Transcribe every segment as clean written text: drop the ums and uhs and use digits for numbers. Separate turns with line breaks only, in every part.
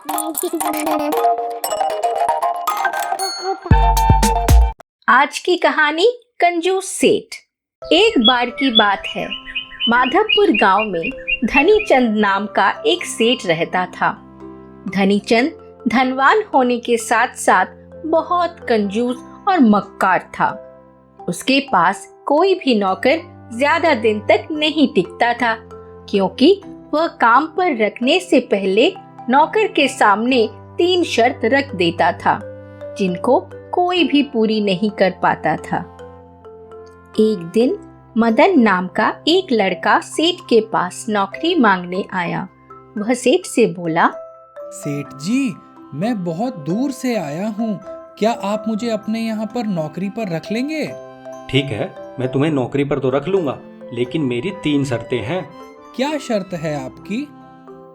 आज की कहानी कंजूस सेठ। एक बार की बात है, माधवपुर गांव में धनीचंद नाम का एक सेठ रहता था। धनीचंद धनवान होने के साथ साथ बहुत कंजूस और मक्कार था। उसके पास कोई भी नौकर ज्यादा दिन तक नहीं टिकता था, क्योंकि वह काम पर रखने से पहले नौकर के सामने 3 शर्त रख देता था, जिनको कोई भी पूरी नहीं कर पाता था। एक दिन मदन नाम का एक लड़का सेठ के पास नौकरी मांगने आया। वह सेठ से बोला,
सेठ जी, मैं बहुत दूर से आया हूँ, क्या आप मुझे अपने यहाँ पर नौकरी पर रख लेंगे?
ठीक है, मैं तुम्हें नौकरी पर तो रख लूंगा, लेकिन मेरी 3 शर्तें हैं।
क्या शर्त है आपकी?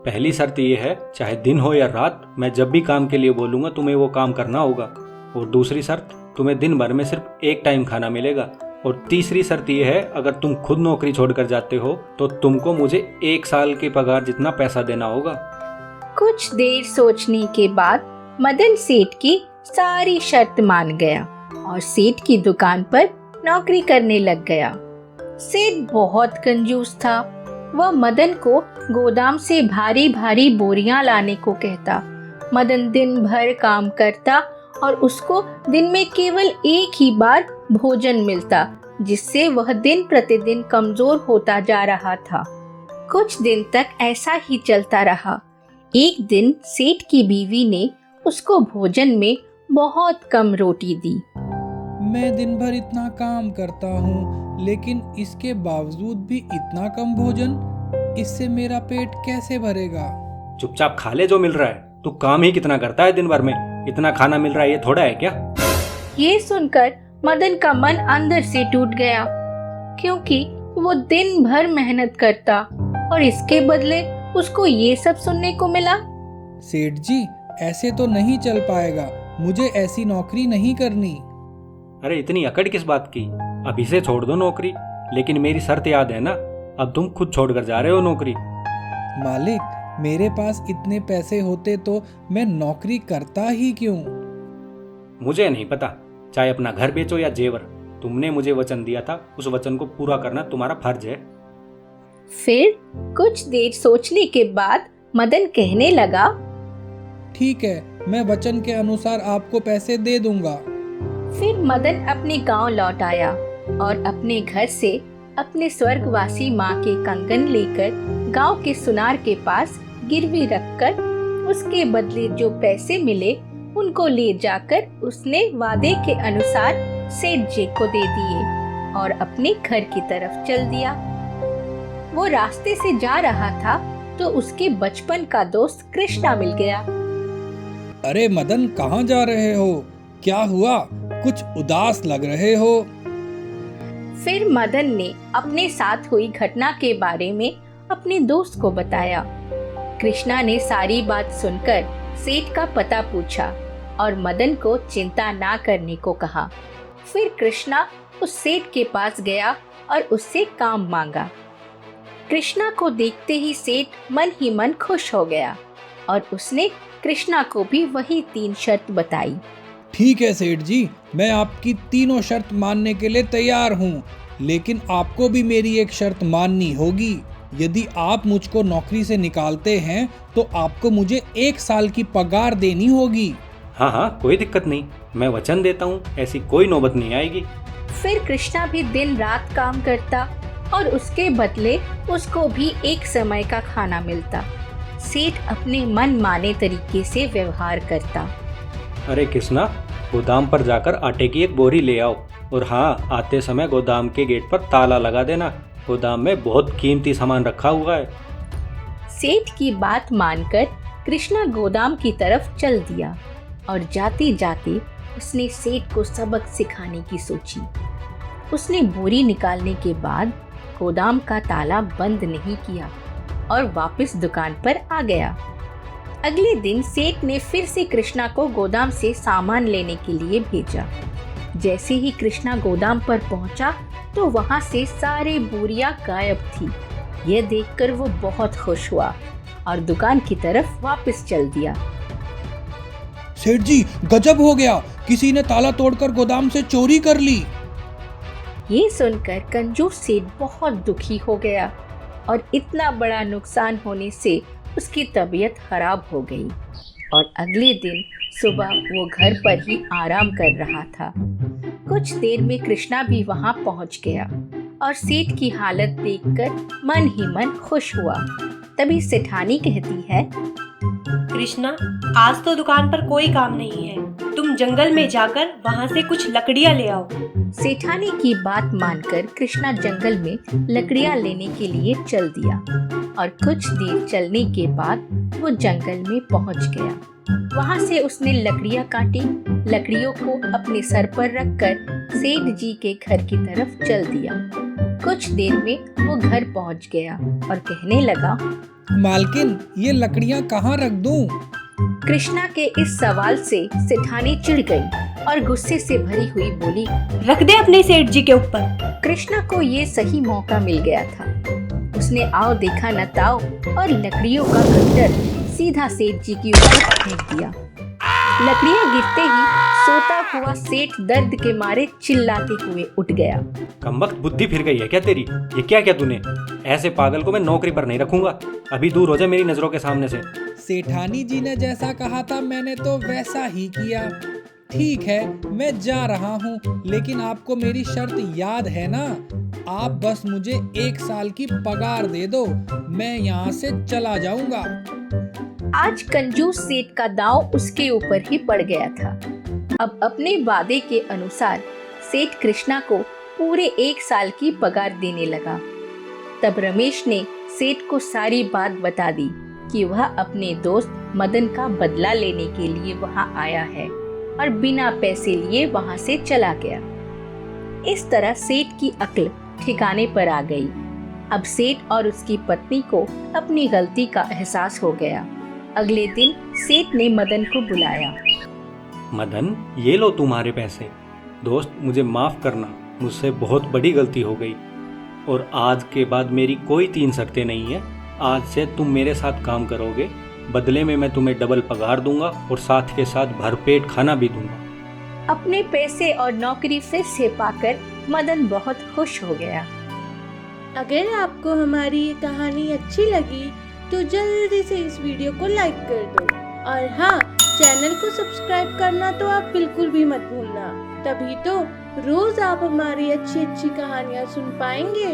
पहली शर्त ये है, चाहे दिन हो या रात, मैं जब भी काम के लिए बोलूंगा तुम्हें वो काम करना होगा। और दूसरी शर्त, तुम्हें दिन भर में सिर्फ एक टाइम खाना मिलेगा। और तीसरी शर्त ये है, अगर तुम खुद नौकरी छोड़कर जाते हो तो तुमको मुझे 1 साल के पगार जितना पैसा देना होगा।
कुछ देर सोचने के बाद मदन सेठ की सारी शर्त मान गया और सेठ की दुकान पर नौकरी करने लग गया। सेठ बहुत कंजूस था। वह मदन को गोदाम से भारी भारी बोरियां लाने को कहता। मदन दिन भर काम करता और उसको दिन में केवल एक ही बार भोजन मिलता, जिससे वह दिन प्रतिदिन कमजोर होता जा रहा था। कुछ दिन तक ऐसा ही चलता रहा। एक दिन सेठ की बीवी ने उसको भोजन में बहुत कम रोटी दी।
मैं दिन भर इतना काम करता हूँ, लेकिन इसके बावजूद भी इतना कम भोजन, इससे मेरा पेट कैसे भरेगा?
चुपचाप खा ले जो मिल रहा है। तू काम ही कितना करता है दिन भर में, इतना खाना मिल रहा है, ये थोड़ा है क्या?
ये सुनकर मदन का मन अंदर से टूट गया, क्योंकि वो दिन भर मेहनत करता और इसके बदले उसको ये सब सुनने को मिला।
सेठ जी, ऐसे तो नहीं चल पाएगा, मुझे ऐसी नौकरी नहीं करनी।
अरे इतनी अकड़ किस बात की? अभी से छोड़ दो नौकरी, लेकिन मेरी शर्त याद है ना, अब तुम खुद छोड़कर जा रहे हो नौकरी।
मालिक, मेरे पास इतने पैसे होते तो मैं नौकरी करता ही क्यों?
मुझे नहीं पता, चाहे अपना घर बेचो या जेवर, तुमने मुझे वचन दिया था, उस वचन को पूरा करना तुम्हारा फर्ज है।
फिर कुछ देर सोचने के बाद मदन कहने लगा,
ठीक है, मैं वचन के अनुसार आपको पैसे दे दूंगा।
फिर मदन अपने गांव लौट आया और अपने घर से अपने स्वर्गवासी माँ के कंगन लेकर गांव के सुनार के पास गिरवी रखकर उसके बदले जो पैसे मिले उनको ले जाकर उसने वादे के अनुसार सेठ जी को दे दिए और अपने घर की तरफ चल दिया। वो रास्ते से जा रहा था तो उसके बचपन का दोस्त कृष्णा मिल गया।
अरे मदन, कहाँ जा रहे हो? क्या हुआ? कुछ उदास लग रहे हो।
फिर मदन ने अपने साथ हुई घटना के बारे में अपने दोस्त को बताया। कृष्णा ने सारी बात सुनकर सेठ का पता पूछा और मदन को चिंता ना करने को कहा। फिर कृष्णा उस सेठ के पास गया और उससे काम मांगा। कृष्णा को देखते ही सेठ मन ही मन खुश हो गया और उसने कृष्णा को भी वही 3 शर्त बताई।
ठीक है सेठ जी, मैं आपकी तीनों शर्त मानने के लिए तैयार हूँ, लेकिन आपको भी मेरी एक शर्त माननी होगी। यदि आप मुझको नौकरी से निकालते हैं तो आपको मुझे 1 साल की पगार देनी होगी।
हाँ हाँ, कोई दिक्कत नहीं, मैं वचन देता हूँ, ऐसी कोई नौबत नहीं आएगी।
फिर कृष्णा भी दिन रात काम करता और उसके बदले उसको भी एक समय का खाना मिलता। सेठ अपने मन माने तरीके से व्यवहार करता।
अरे कृष्णा, गोदाम पर जाकर आटे की एक बोरी ले आओ, और हाँ, आते समय गोदाम के गेट पर ताला लगा देना, गोदाम में बहुत कीमती सामान रखा हुआ है।
सेठ की बात मानकर कृष्णा गोदाम की तरफ चल दिया और जाते जाते उसने सेठ को सबक सिखाने की सोची। उसने बोरी निकालने के बाद गोदाम का ताला बंद नहीं किया और वापस दुकान पर आ गया। अगले दिन सेठ ने फिर से कृष्णा को गोदाम से सामान लेने के लिए भेजा। जैसे ही कृष्णा गोदाम पर पहुंचा तो वहां से सारे बोरियां गायब थी। यह देखकर वो बहुत खुश हुआ और दुकान की तरफ वापस चल दिया।
सेठ जी, गजब हो गया, किसी ने ताला तोड़कर गोदाम से चोरी कर ली।
ये सुनकर कंजूस सेठ बहुत दुखी हो गया और इतना बड़ा नुकसान होने से उसकी तबीयत खराब हो गई और अगले दिन सुबह वो घर पर ही आराम कर रहा था। कुछ देर में कृष्णा भी वहां पहुंच गया और सेठ की हालत देखकर मन ही मन खुश हुआ। तभी सेठानी कहती है,
कृष्णा, आज तो दुकान पर कोई काम नहीं है, तुम जंगल में जाकर वहाँ से कुछ लकड़ियाँ ले आओ।
सेठानी की बात मानकर कृष्णा जंगल में लकड़ियाँ लेने के लिए चल दिया और कुछ देर चलने के बाद वो जंगल में पहुंच गया। वहां से उसने लकड़ियाँ काटी, लकड़ियों को अपने सर पर रखकर सेठ जी के घर की तरफ चल दिया। कुछ देर में वो घर पहुंच गया और कहने लगा,
मालकिन, ये लकड़ियाँ कहाँ रख दूं?
कृष्णा के इस सवाल से सेठानी चिढ़ गई और गुस्से से भरी हुई बोली,
रख दे अपने सेठ जी के ऊपर।
कृष्णा को ये सही मौका मिल गया था। उसने आओ देखा न ताओ और लकड़ियों का खंडर सीधा सेठ जी के ऊपर फेंक दिया। लकड़ियां गिरते ही सोता हुआ सेठ दर्द के मारे चिल्लाते हुए उठ गया।
कमबख्त, बुद्धि फिर गई है क्या तेरी? ये क्या क्या तूने? ऐसे पागल को मैं नौकरी पर नहीं रखूंगा। अभी दूर हो जा मेरी नजरों के सामने से।
सेठानी जी ने जैसा कहा था मैंने तो वैसा ही किया। ठीक है, मैं जा रहा हूँ, लेकिन आपको मेरी शर्त याद है ना? आप बस मुझे 1 साल की पगार दे दो, मैं यहाँ से चला जाऊंगा।
आज कंजूस सेठ का दांव उसके ऊपर ही पड़ गया था। अब अपने वादे के अनुसार सेठ कृष्णा को पूरे 1 साल की पगार देने लगा। तब रमेश ने सेठ को सारी बात बता दी कि वह अपने दोस्त मदन का बदला लेने के लिए वहां आया है और बिना पैसे लिए वहां से चला गया। इस तरह सेठ की अक्ल ठिकाने पर आ गई। अब सेठ और उसकी पत्नी को अपनी गलती का एहसास हो गया। अगले दिन सेठ ने मदन को बुलाया।
मदन, ये लो तुम्हारे पैसे। दोस्त, मुझे माफ करना, मुझसे बहुत बड़ी गलती हो गई और आज के बाद मेरी कोई 3 शर्तें नहीं है। आज से तुम मेरे साथ काम करोगे, बदले में मैं तुम्हें डबल पगार दूंगा और साथ के साथ भरपेट खाना भी दूंगा।
अपने पैसे और नौकरी फिर से पाकर मदन बहुत खुश हो गया।
अगर आपको हमारी ये कहानी अच्छी लगी तो जल्दी से इस वीडियो को लाइक कर दो और हाँ, चैनल को सब्सक्राइब करना तो आप बिल्कुल भी मत भूलना। तभी तो रोज आप हमारी अच्छी अच्छी कहानियाँ सुन पाएंगे।